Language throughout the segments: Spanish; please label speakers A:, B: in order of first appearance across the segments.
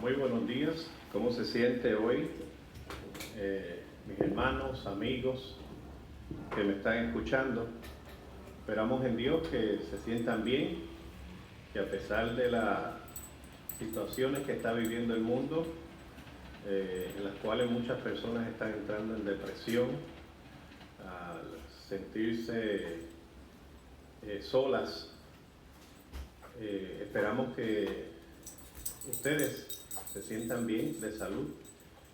A: Muy buenos días. ¿Cómo se siente hoy? Mis hermanos, amigos que me están escuchando. Esperamos en Dios que se sientan bien, que a pesar de las situaciones que está viviendo el mundo, en las cuales muchas personas están entrando en depresión, al sentirse solas, esperamos que ustedes se sientan bien de salud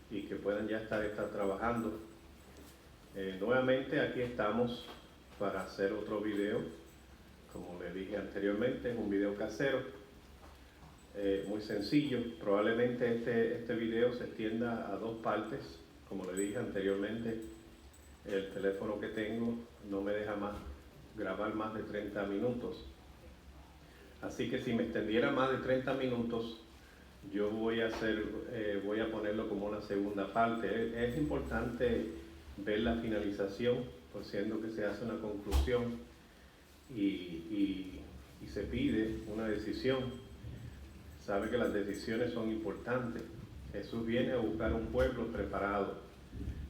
A: y que puedan ya estar trabajando. Nuevamente aquí estamos para hacer otro video. Como les dije anteriormente, es un video casero, muy sencillo. Probablemente este video se extienda a dos partes. Como le dije anteriormente, el teléfono que tengo no me deja grabar más de 30 minutos. Así que si me extendiera más de 30 minutos, yo voy a ponerlo como una segunda parte. Es importante ver la finalización, por siendo que se hace una conclusión y se pide una decisión. Sabe que las decisiones son importantes. Jesús viene a buscar un pueblo preparado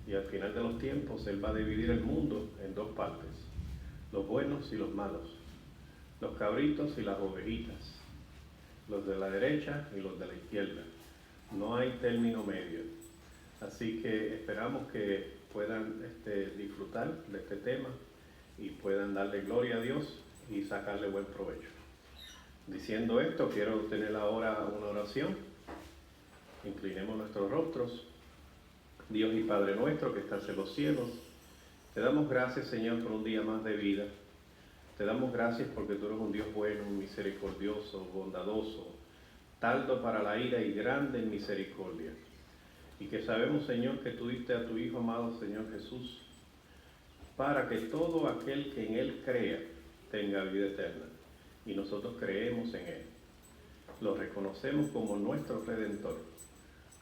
A: y al final de los tiempos Él va a dividir el mundo en dos partes: los buenos y los malos, los cabritos y las ovejitas, los de la derecha y los de la izquierda. No hay término medio. Así que esperamos que puedan disfrutar de este tema y puedan darle gloria a Dios y sacarle buen provecho. Diciendo esto, quiero tener ahora una oración. Inclinemos nuestros rostros. Dios y Padre nuestro que estás en los cielos, te damos gracias, Señor, por un día más de vida. Te damos gracias porque tú eres un Dios bueno, misericordioso, bondadoso, tardo para la ira y grande en misericordia. Y que sabemos, Señor, que tú diste a tu Hijo amado, Señor Jesús, para que todo aquel que en Él crea tenga vida eterna. Y nosotros creemos en Él. Lo reconocemos como nuestro Redentor.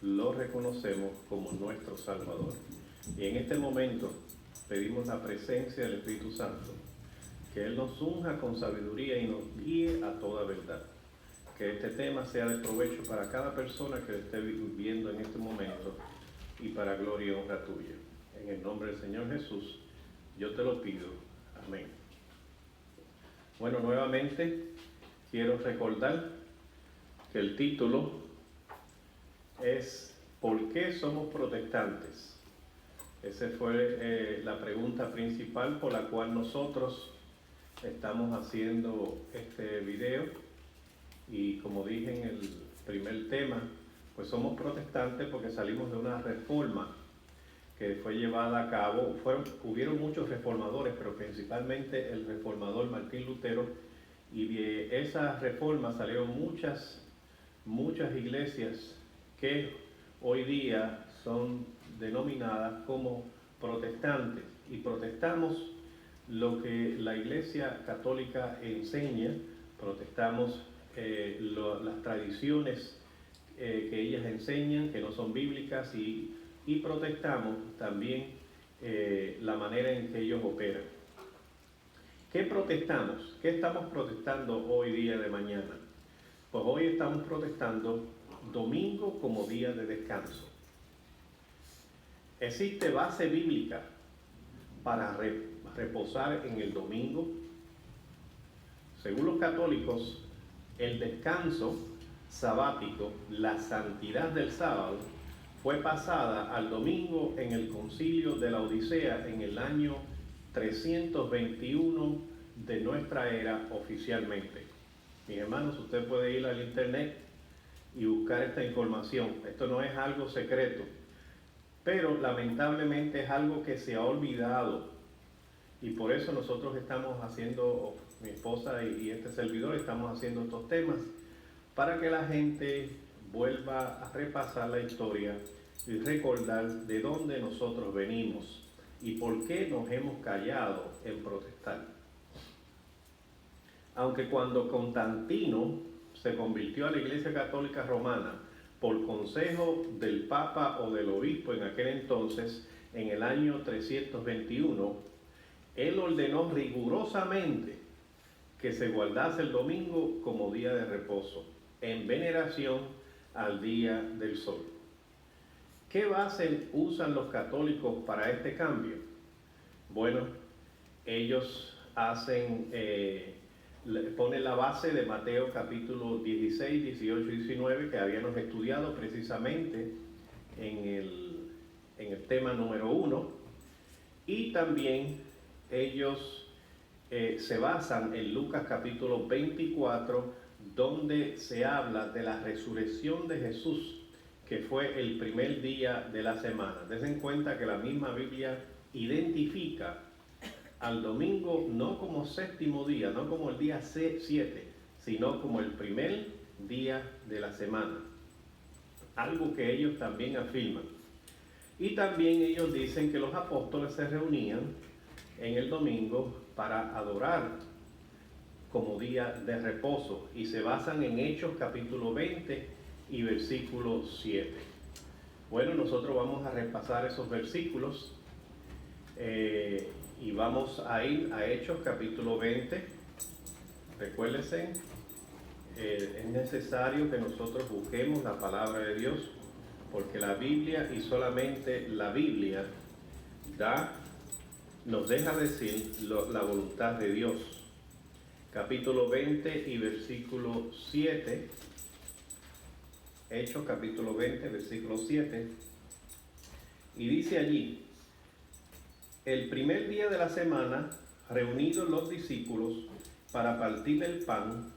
A: Lo reconocemos como nuestro Salvador. Y en este momento pedimos la presencia del Espíritu Santo, que Él nos unja con sabiduría y nos guíe a toda verdad. Que este tema sea de provecho para cada persona que lo esté viviendo en este momento y para gloria y honra tuya. En el nombre del Señor Jesús, yo te lo pido. Amén. Bueno, nuevamente quiero recordar que el título es ¿por qué somos protestantes? Esa fue la pregunta principal por la cual nosotros estamos haciendo este video. Y como dije en el primer tema, pues somos protestantes porque salimos de una reforma que fue llevada a cabo. Hubieron muchos reformadores, pero principalmente el reformador Martín Lutero, y de esa reforma salieron muchas iglesias que hoy día son denominadas como protestantes, y protestamos lo que la Iglesia Católica enseña, protestamos las tradiciones que ellas enseñan, que no son bíblicas, y protestamos también la manera en que ellos operan. ¿Qué protestamos? ¿Qué estamos protestando hoy día de mañana? Pues hoy estamos protestando domingo como día de descanso. ¿Existe base bíblica para reposar en el domingo? Según los católicos, el descanso sabático, la santidad del sábado, fue pasada al domingo en el concilio de la Odisea en el año 321 de nuestra era oficialmente. Mis hermanos, usted puede ir al internet y buscar esta información. Esto no es algo secreto, pero lamentablemente es algo que se ha olvidado. Y por eso nosotros estamos haciendo, mi esposa y este servidor, estamos haciendo estos temas, para que la gente vuelva a repasar la historia y recordar de dónde nosotros venimos y por qué nos hemos callado en protestar. Aunque cuando Constantino se convirtió a la Iglesia Católica Romana por consejo del Papa o del Obispo en aquel entonces, en el año 321, él ordenó rigurosamente que se guardase el domingo como día de reposo, en veneración al día del sol. ¿Qué base usan los católicos para este cambio? Bueno, ellos ponen la base de Mateo capítulo 16, 18 y 19 que habíamos estudiado precisamente en el tema número 1, y también ellos se basan en Lucas capítulo 24, donde se habla de la resurrección de Jesús, que fue el primer día de la semana. Den cuenta que la misma Biblia identifica al domingo no como séptimo día, no como el día 7, sino como el primer día de la semana. Algo que ellos también afirman. Y también ellos dicen que los apóstoles se reunían en el domingo para adorar como día de reposo, y se basan en Hechos capítulo 20 y versículo 7. Bueno, nosotros vamos a repasar esos versículos y vamos a ir a Hechos capítulo 20. Recuérdense, es necesario que nosotros busquemos la palabra de Dios, porque la Biblia y solamente la Biblia nos deja decir la voluntad de Dios. Capítulo 20 y versículo 7. Hechos capítulo 20, versículo 7. Y dice allí: el primer día de la semana, reunidos los discípulos para partir el pan,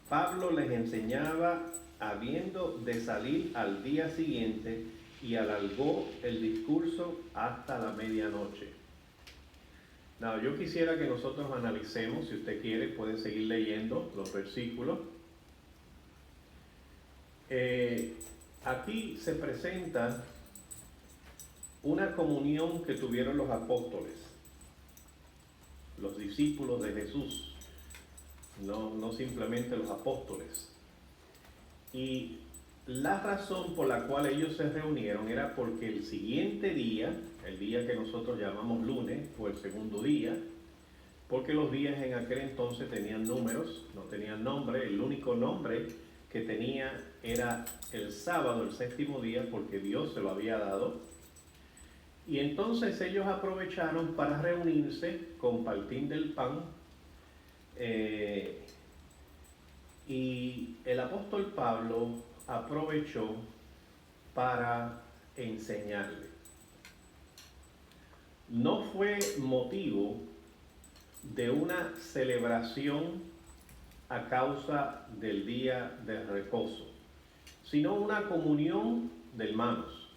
A: Pablo les enseñaba habiendo de salir al día siguiente, y alargó el discurso hasta la medianoche. Now, yo quisiera que nosotros analicemos, si usted quiere, puede seguir leyendo los versículos. Aquí se presenta una comunión que tuvieron los apóstoles, los discípulos de Jesús, no simplemente los apóstoles. Y la razón por la cual ellos se reunieron era porque el siguiente día, el día que nosotros llamamos lunes, o el segundo día, porque los días en aquel entonces tenían números, no tenían nombre. El único nombre que tenía era el sábado, el séptimo día, porque Dios se lo había dado. Y entonces ellos aprovecharon para reunirse, compartir del pan, y el apóstol Pablo aprovechó para enseñarle. No fue motivo de una celebración a causa del día de reposo, sino una comunión de hermanos.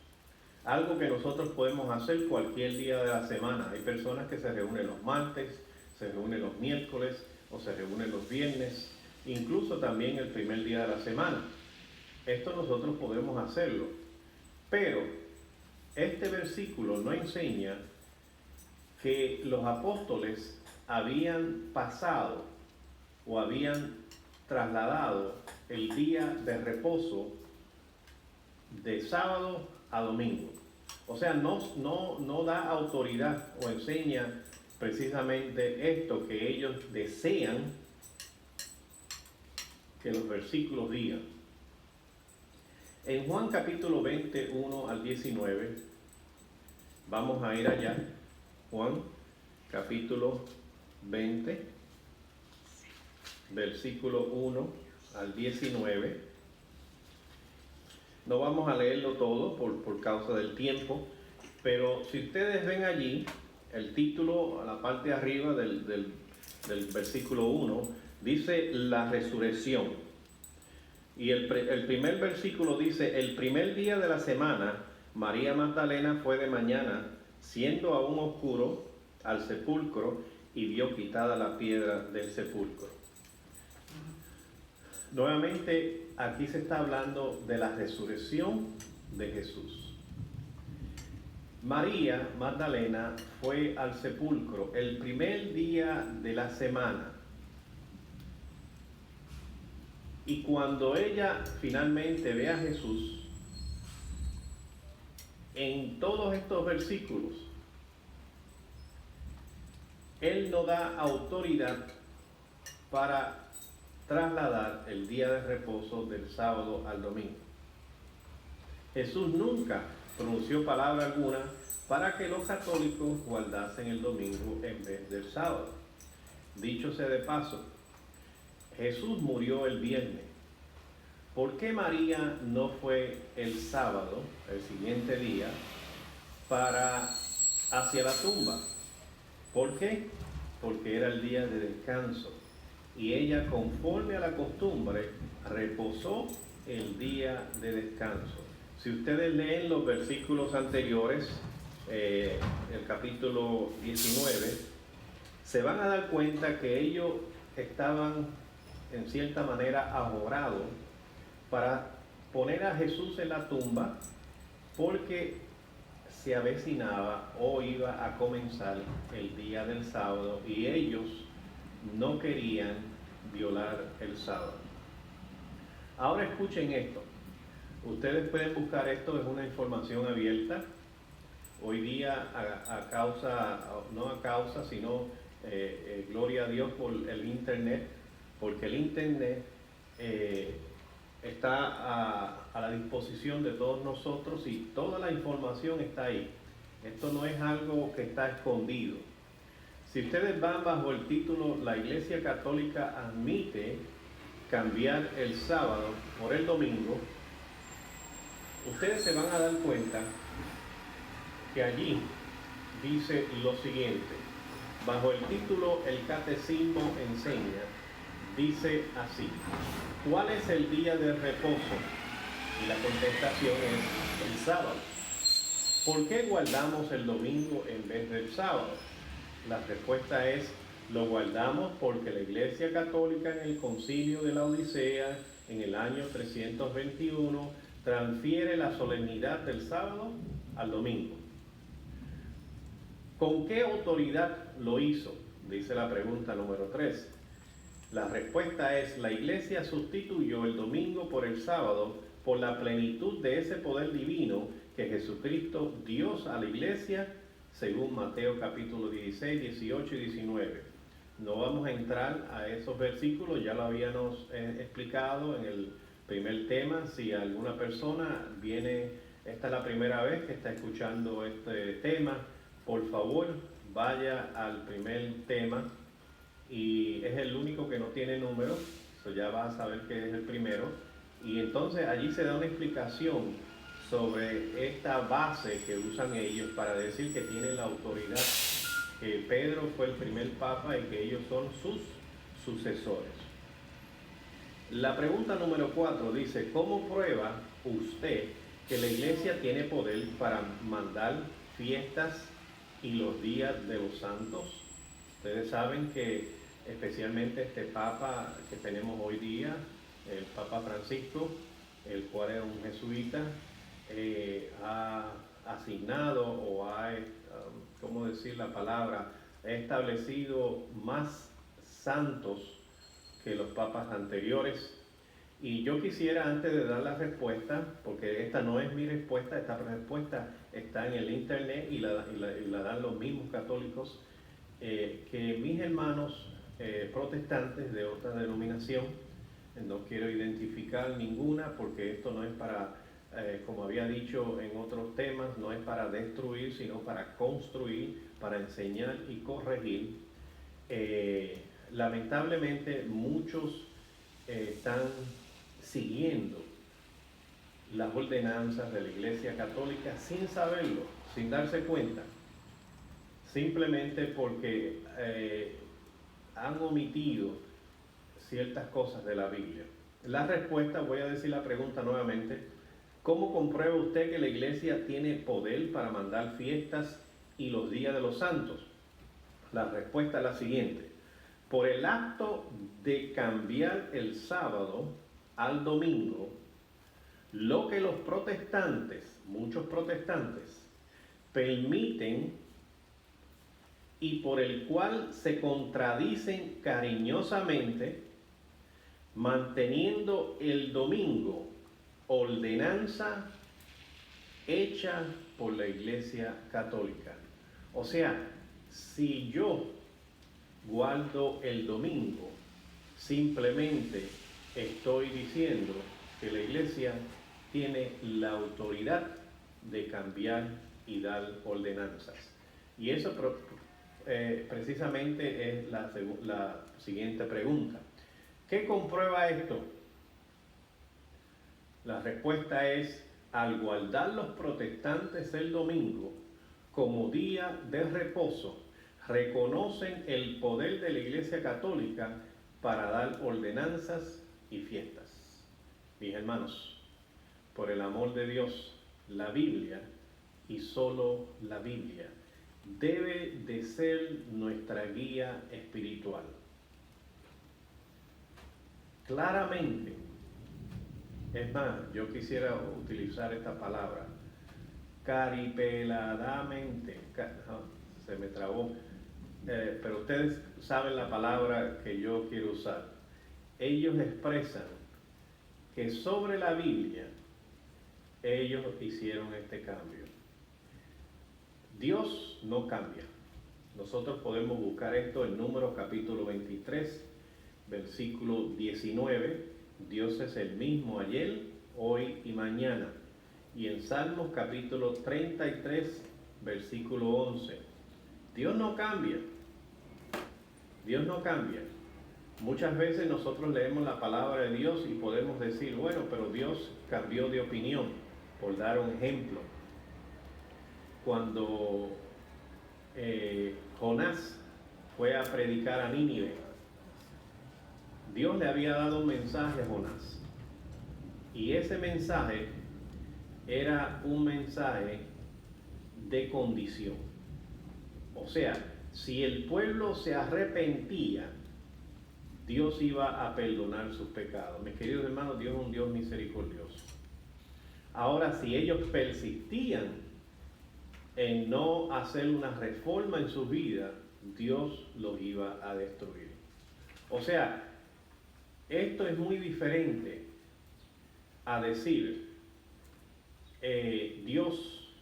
A: Algo que nosotros podemos hacer cualquier día de la semana. Hay personas que se reúnen los martes, se reúnen los miércoles o se reúnen los viernes, incluso también el primer día de la semana. Esto nosotros podemos hacerlo, pero este versículo no enseña que los apóstoles habían pasado o habían trasladado el día de reposo de sábado a domingo. O sea, no da autoridad o enseña precisamente esto que ellos desean que los versículos digan. En Juan capítulo 21 al 19, vamos a ir allá. Juan capítulo 20, versículo 1 al 19. No vamos a leerlo todo por causa del tiempo, pero si ustedes ven allí, el título a la parte de arriba del versículo 1, dice la resurrección. Y el primer versículo dice: el primer día de la semana, María Magdalena fue de mañana, siendo aún oscuro, al sepulcro, y vio quitada la piedra del sepulcro. Nuevamente, aquí se está hablando de la resurrección de Jesús. María Magdalena fue al sepulcro el primer día de la semana. Y cuando ella finalmente ve a Jesús, en todos estos versículos, Él no da autoridad para trasladar el día de reposo del sábado al domingo. Jesús nunca pronunció palabra alguna para que los católicos guardasen el domingo en vez del sábado. Dicho sea de paso, Jesús murió el viernes. ¿Por qué María no fue el sábado, el siguiente día, hacia la tumba? ¿Por qué? Porque era el día de descanso. Y ella, conforme a la costumbre, reposó el día de descanso. Si ustedes leen los versículos anteriores, el capítulo 19, se van a dar cuenta que ellos estaban en cierta manera ahorados para poner a Jesús en la tumba, porque se avecinaba o iba a comenzar el día del sábado y ellos no querían violar el sábado. Ahora escuchen esto. Ustedes pueden buscar esto, es una información abierta. Hoy día gloria a Dios por el internet, porque el internet está a la disposición de todos nosotros y toda la información está ahí. Esto no es algo que está escondido. Si ustedes van bajo el título "La Iglesia Católica admite cambiar el sábado por el domingo", ustedes se van a dar cuenta que allí dice lo siguiente. Bajo el título "El Catecismo enseña", dice así: ¿cuál es el día de reposo? Y la contestación es el sábado. ¿Por qué guardamos el domingo en vez del sábado? La respuesta es: lo guardamos porque la Iglesia Católica en el Concilio de la Odisea, en el año 321, transfiere la solemnidad del sábado al domingo. ¿Con qué autoridad lo hizo? Dice la pregunta número 3. La respuesta es: la Iglesia sustituyó el domingo por el sábado por la plenitud de ese poder divino que Jesucristo dio a la Iglesia, según Mateo capítulo 16, 18 y 19. No vamos a entrar a esos versículos, ya lo habíamos explicado en el primer tema. Si alguna persona esta es la primera vez que está escuchando este tema, por favor, vaya al primer tema, y es el único que no tiene número, ya vas a saber que es el primero, y entonces allí se da una explicación sobre esta base que usan ellos para decir que tienen la autoridad, que Pedro fue el primer papa y que ellos son sus sucesores. La pregunta número 4 dice: ¿cómo prueba usted que la Iglesia tiene poder para mandar fiestas y los días de los santos? Ustedes saben que especialmente este Papa que tenemos hoy día, el Papa Francisco, el cual es un jesuita, ha asignado o ha, ¿cómo decir la palabra?, ha establecido más santos que los papas anteriores. Y yo quisiera, antes de dar la respuesta, porque esta no es mi respuesta, esta respuesta está en el internet y la dan los mismos católicos, que mis hermanos protestantes de otra denominación, no quiero identificar ninguna porque esto no es para, como había dicho en otros temas, no es para destruir, sino para construir, para enseñar y corregir. Lamentablemente muchos están siguiendo las ordenanzas de la Iglesia Católica sin saberlo, sin darse cuenta, simplemente porque han omitido ciertas cosas de la Biblia. La respuesta, voy a decir la pregunta nuevamente: ¿cómo comprueba usted que la Iglesia tiene poder para mandar fiestas y los días de los santos? La respuesta es la siguiente: por el acto de cambiar el sábado al domingo, lo que los protestantes, muchos protestantes, permiten y por el cual se contradicen cariñosamente, manteniendo el domingo, ordenanza hecha por la Iglesia Católica. O sea, si yo guardo el domingo, simplemente estoy diciendo que la Iglesia tiene la autoridad de cambiar y dar ordenanzas. Y eso precisamente es la siguiente pregunta. ¿Qué comprueba esto? La respuesta es, al guardar los protestantes el domingo como día de reposo, reconocen el poder de la Iglesia Católica para dar ordenanzas y fiestas. Mis hermanos, por el amor de Dios, la Biblia y solo la Biblia debe de ser nuestra guía espiritual. Claramente, es más, yo quisiera utilizar esta palabra, caripeladamente, se me trabó, pero ustedes saben la palabra que yo quiero usar. Ellos expresan que sobre la Biblia ellos hicieron este cambio. Dios no cambia. Nosotros podemos buscar esto en Números capítulo 23, versículo 19. Dios es el mismo ayer, hoy y mañana. Y en Salmos capítulo 33, versículo 11. Dios no cambia. Dios no cambia. Muchas veces nosotros leemos la palabra de Dios y podemos decir, bueno, pero Dios cambió de opinión. Por dar un ejemplo, cuando Jonás fue a predicar a Nínive, Dios le había dado un mensaje a Jonás. Y ese mensaje era un mensaje de condición. O sea, si el pueblo se arrepentía, Dios iba a perdonar sus pecados. Mis queridos hermanos, Dios es un Dios misericordioso. Ahora, si ellos persistían en no hacer una reforma en su vida, Dios los iba a destruir. O sea, esto es muy diferente a decir, Dios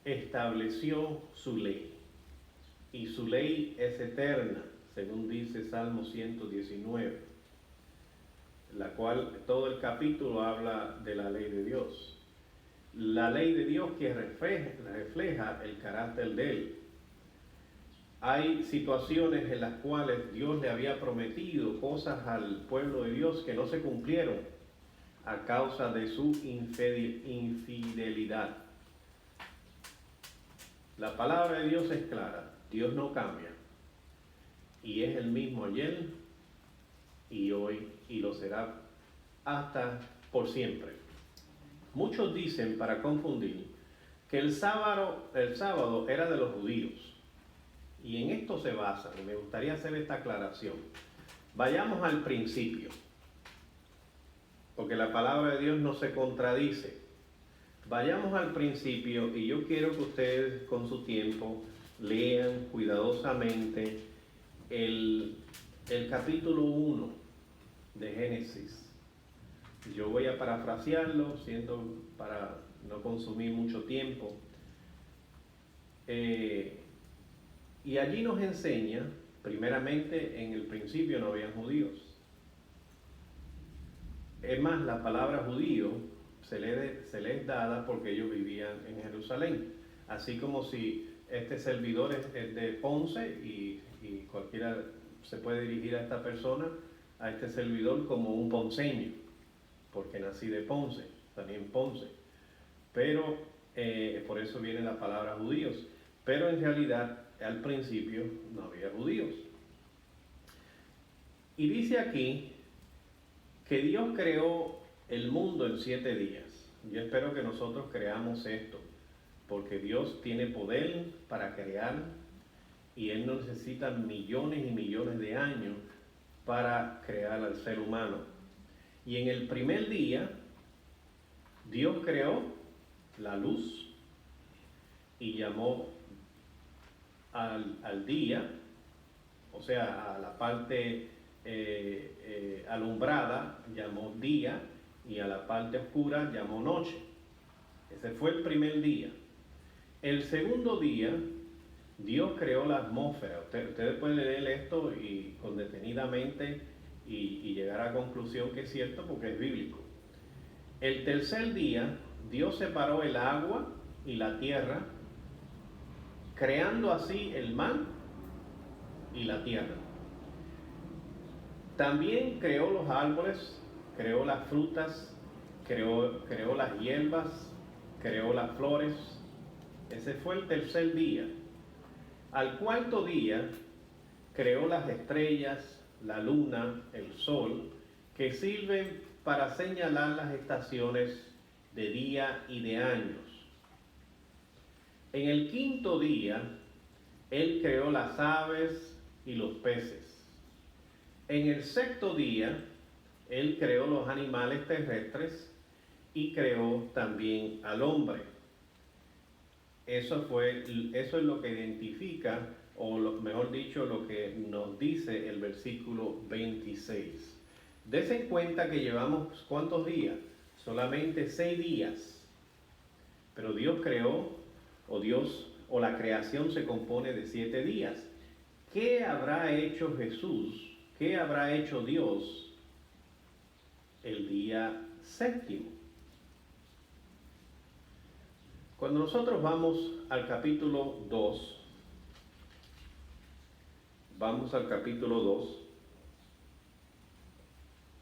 A: estableció su ley y su ley es eterna, según dice Salmo 119, la cual todo el capítulo habla de la ley de Dios. La ley de Dios que refleja el carácter de Él. Hay situaciones en las cuales Dios le había prometido cosas al pueblo de Dios que no se cumplieron a causa de su infidelidad. La palabra de Dios es clara, Dios no cambia y es el mismo ayer y hoy y lo será hasta por siempre. Muchos dicen, para confundir, que el sábado era de los judíos. Y en esto se basan, y me gustaría hacer esta aclaración. Vayamos al principio, porque la palabra de Dios no se contradice. Vayamos al principio y yo quiero que ustedes con su tiempo lean cuidadosamente el capítulo 1 de Génesis. Yo voy a parafrasearlo, para no consumir mucho tiempo. Y allí nos enseña, primeramente, en el principio no habían judíos. Es más, la palabra judío se les es dada porque ellos vivían en Jerusalén. Así como si este servidor es de Ponce y cualquiera se puede dirigir a esta persona, a este servidor, como un ponceño, porque nací de Ponce, también Ponce. Pero por eso viene la palabra judíos. Pero en realidad, al principio no había judíos. Y dice aquí que Dios creó el mundo en 7 días. Yo espero que nosotros creamos esto, porque Dios tiene poder para crear y Él no necesita millones y millones de años para crear al ser humano. Y en el primer día, Dios creó la luz y llamó al día, o sea, a la parte alumbrada, llamó día, y a la parte oscura llamó noche. Ese fue el primer día. El segundo día, Dios creó la atmósfera. Ustedes pueden leer esto y con detenidamente y llegar a la conclusión que es cierto porque es bíblico. El tercer día, Dios separó el agua y la tierra, creando así el mar y la tierra. También creó los árboles, creó las frutas, creó las hierbas, creó las flores. Ese fue el tercer día. Al cuarto día, creó las estrellas, la luna, el sol, que sirven para señalar las estaciones de día y de años. En el quinto día, Él creó las aves y los peces. En el sexto día, Él creó los animales terrestres y creó también al hombre. Eso es lo que identifica, o mejor dicho, lo que nos dice el versículo 26. Dese en cuenta que llevamos, ¿cuántos días? Solamente 6 días. Pero Dios creó, o la creación se compone de 7 días. ¿Qué habrá hecho Jesús? ¿Qué habrá hecho Dios el día séptimo? Cuando nosotros vamos al capítulo 2,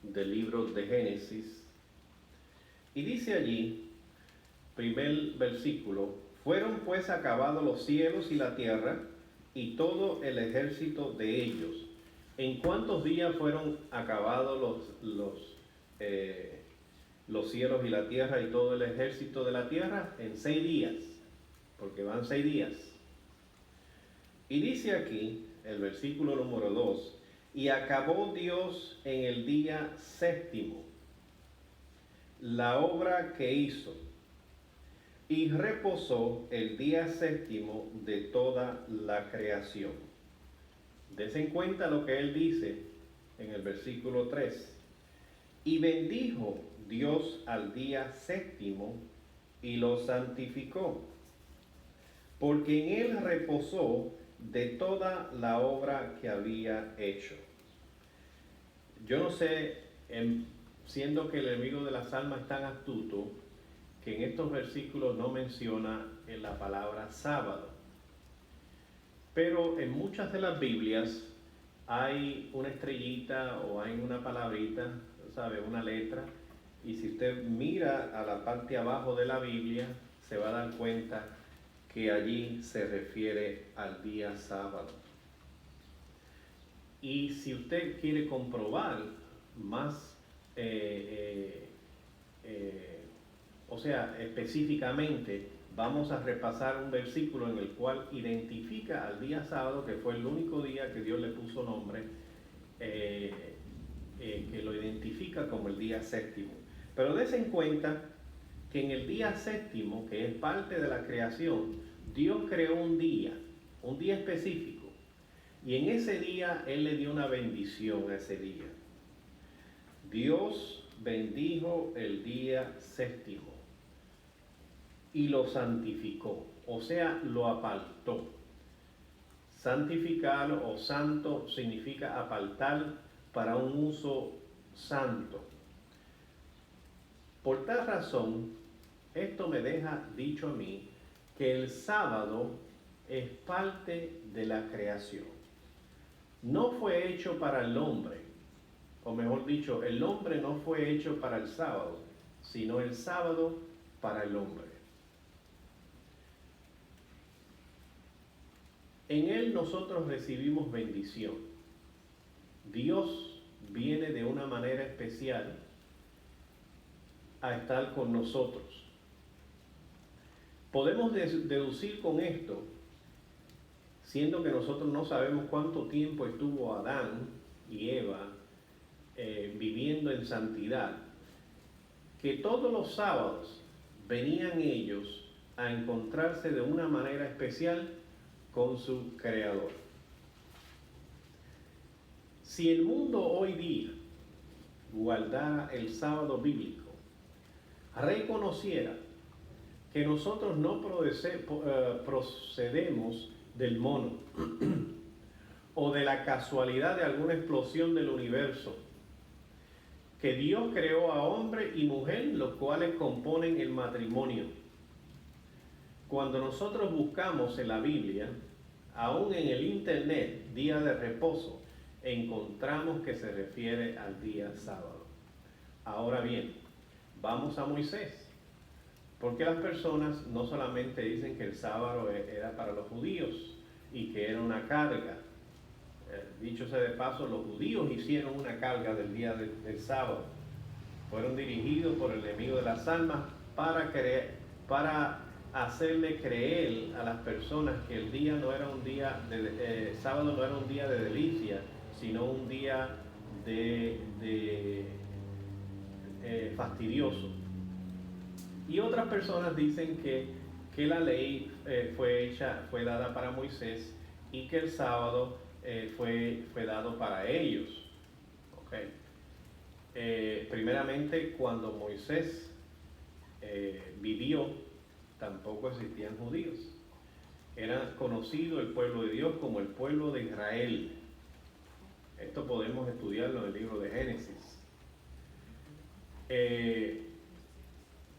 A: del libro de Génesis, y dice allí, primer versículo: fueron pues acabados los cielos y la tierra, y todo el ejército de ellos. ¿En cuántos días fueron acabados los cielos y la tierra y todo el ejército de la tierra? En 6 días, porque van 6 días. Y dice aquí, el versículo número 2, y acabó Dios en el día séptimo la obra que hizo, y reposó el día séptimo de toda la creación. Des en cuenta lo que él dice en el versículo 3. Y bendijo Dios al día séptimo y lo santificó, porque en él reposó de toda la obra que había hecho. Yo no sé, siendo que el enemigo de las almas es tan astuto, que en estos versículos no menciona la palabra sábado. Pero en muchas de las Biblias hay una estrellita o hay una palabrita, ¿sabe? Una letra. Y si usted mira a la parte abajo de la Biblia, se va a dar cuenta que allí se refiere al día sábado. Y si usted quiere comprobar más, específicamente, vamos a repasar un versículo en el cual identifica al día sábado, que fue el único día que Dios le puso nombre, que lo identifica como el día séptimo. Pero des en cuenta que en el día séptimo, que es parte de la creación, Dios creó un día específico, y en ese día Él le dio una bendición a ese día. Dios bendijo el día séptimo y lo santificó, o sea, lo apartó. Santificar o santo significa apartar para un uso santo. Por tal razón, esto me deja dicho a mí que el sábado es parte de la creación. No fue hecho para el hombre, o mejor dicho, el hombre no fue hecho para el sábado, sino el sábado para el hombre. En él nosotros recibimos bendición. Dios viene de una manera especial a estar con nosotros. Podemos deducir con esto, siendo que nosotros no sabemos cuánto tiempo estuvo Adán y Eva viviendo en santidad, que todos los sábados venían ellos a encontrarse de una manera especial con su Creador. Si el mundo hoy día guardara el sábado bíblico, reconociera que nosotros no procedemos del mono o de la casualidad de alguna explosión del universo, que Dios creó a hombre y mujer, los cuales componen el matrimonio. Cuando nosotros buscamos en la Biblia, aún en el internet, día de reposo, encontramos que se refiere al día sábado. Ahora bien, vamos a Moisés, porque las personas no solamente dicen que el sábado era para los judíos y que era una carga. Dicho sea de paso, los judíos hicieron una carga del día del sábado. Fueron dirigidos por el enemigo de las almas para hacerle creer a las personas que el día no era un día sábado no era un día de delicia, sino un día fastidioso. Y otras personas dicen que la ley fue dada para Moisés y que el sábado fue dado para ellos. Okay. Primeramente, cuando Moisés vivió, tampoco existían judíos. Era conocido el pueblo de Dios como el pueblo de Israel. Esto podemos estudiarlo en el libro de Génesis.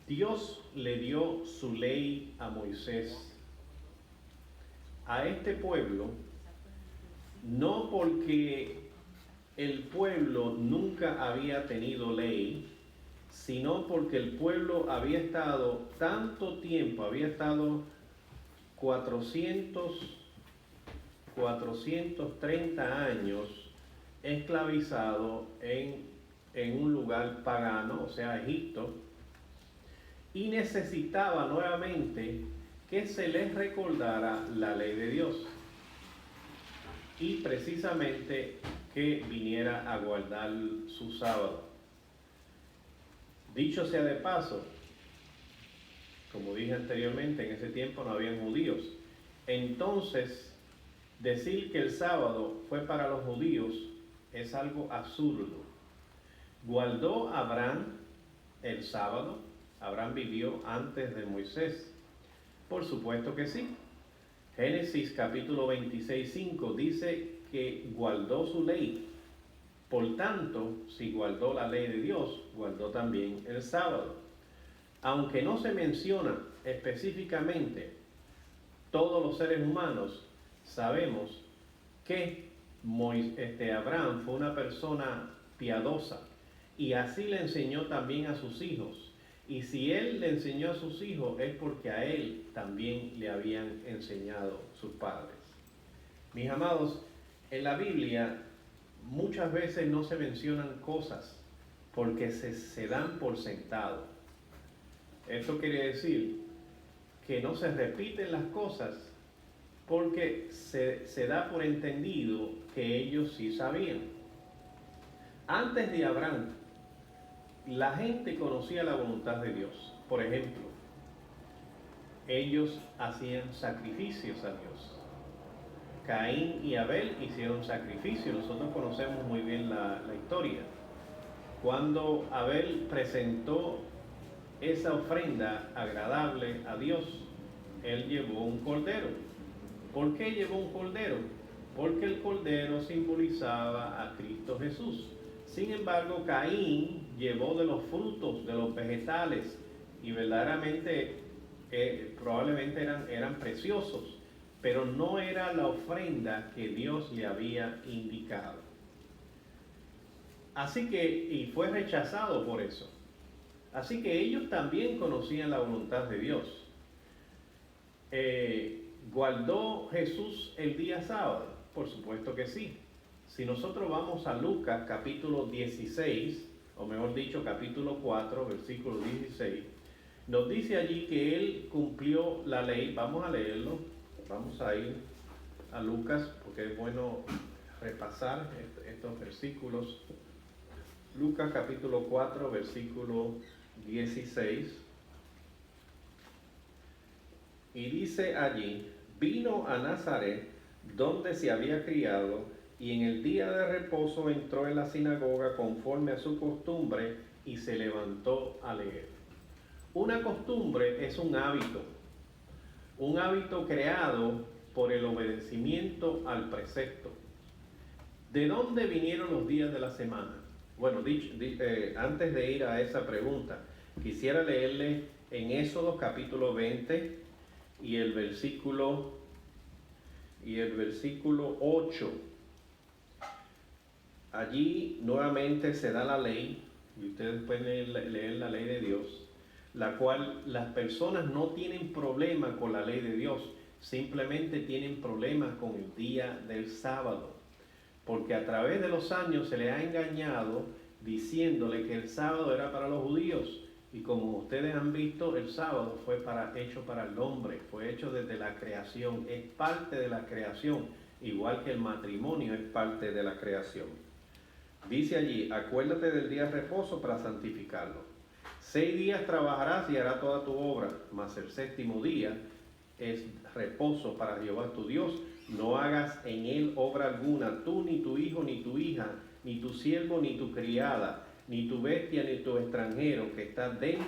A: Dios le dio su ley a Moisés. A este pueblo, no porque el pueblo nunca había tenido ley, sino porque el pueblo había estado tanto tiempo, había estado 430 años esclavizado en un lugar pagano, o sea, Egipto, y necesitaba nuevamente que se les recordara la ley de Dios y precisamente que viniera a guardar su sábado. Dicho sea de paso, como dije anteriormente, en ese tiempo no habían judíos. Entonces, decir que el sábado fue para los judíos es algo absurdo. ¿Guardó Abraham el sábado? ¿Abraham vivió antes de Moisés? Por supuesto que sí. Génesis capítulo 26:5 dice que guardó su ley. Por tanto, si guardó la ley de Dios, guardó también el sábado. Aunque no se menciona específicamente todos los seres humanos, sabemos que Abraham fue una persona piadosa y así le enseñó también a sus hijos. Y si él le enseñó a sus hijos es porque a él también le habían enseñado sus padres. Mis amados, en la Biblia muchas veces no se mencionan cosas porque se dan por sentado. Esto quiere decir que no se repiten las cosas porque se da por entendido que ellos sí sabían. Antes de Abraham, la gente conocía la voluntad de Dios. Por ejemplo, ellos hacían sacrificios a Dios. Caín y Abel hicieron sacrificios. Nosotros conocemos muy bien la historia. Cuando Abel presentó esa ofrenda agradable a Dios, él llevó un cordero. ¿Por qué llevó un cordero? Porque el cordero simbolizaba a Cristo Jesús. Sin embargo, Caín llevó de los frutos, de los vegetales, y verdaderamente probablemente eran preciosos, pero no era la ofrenda que Dios le había indicado. Así que, y fue rechazado por eso. Así que ellos también conocían la voluntad de Dios. ¿Guardó Jesús el día sábado? Por supuesto que sí. Si nosotros vamos a Lucas capítulo 16, o mejor dicho capítulo 4, versículo 16, nos dice allí que él cumplió la ley. Vamos a leerlo, vamos a ir a Lucas porque es bueno repasar estos versículos. Lucas capítulo 4, versículo 16, y dice allí: vino a Nazaret, donde se había criado, y en el día de reposo entró en la sinagoga conforme a su costumbre, y se levantó a leer. Una costumbre es un hábito creado por el obedecimiento al precepto. ¿De dónde vinieron los días de la semana? Bueno, antes de ir a esa pregunta, quisiera leerle en Éxodo capítulo 20 y el versículo 8. Allí nuevamente se da la ley, y ustedes pueden leer la ley de Dios, la cual las personas no tienen problema con la ley de Dios, simplemente tienen problemas con el día del sábado, porque a través de los años se les ha engañado diciéndole que el sábado era para los judíos, y como ustedes han visto, el sábado fue hecho para el hombre, fue hecho desde la creación, es parte de la creación, igual que el matrimonio es parte de la creación. Dice allí, acuérdate del día de reposo para santificarlo. 6 días trabajarás y harás toda tu obra, mas el séptimo día es reposo para Jehová tu Dios. No hagas en él obra alguna, tú, ni tu hijo, ni tu hija, ni tu siervo, ni tu criada, ni tu bestia, ni tu extranjero que está dentro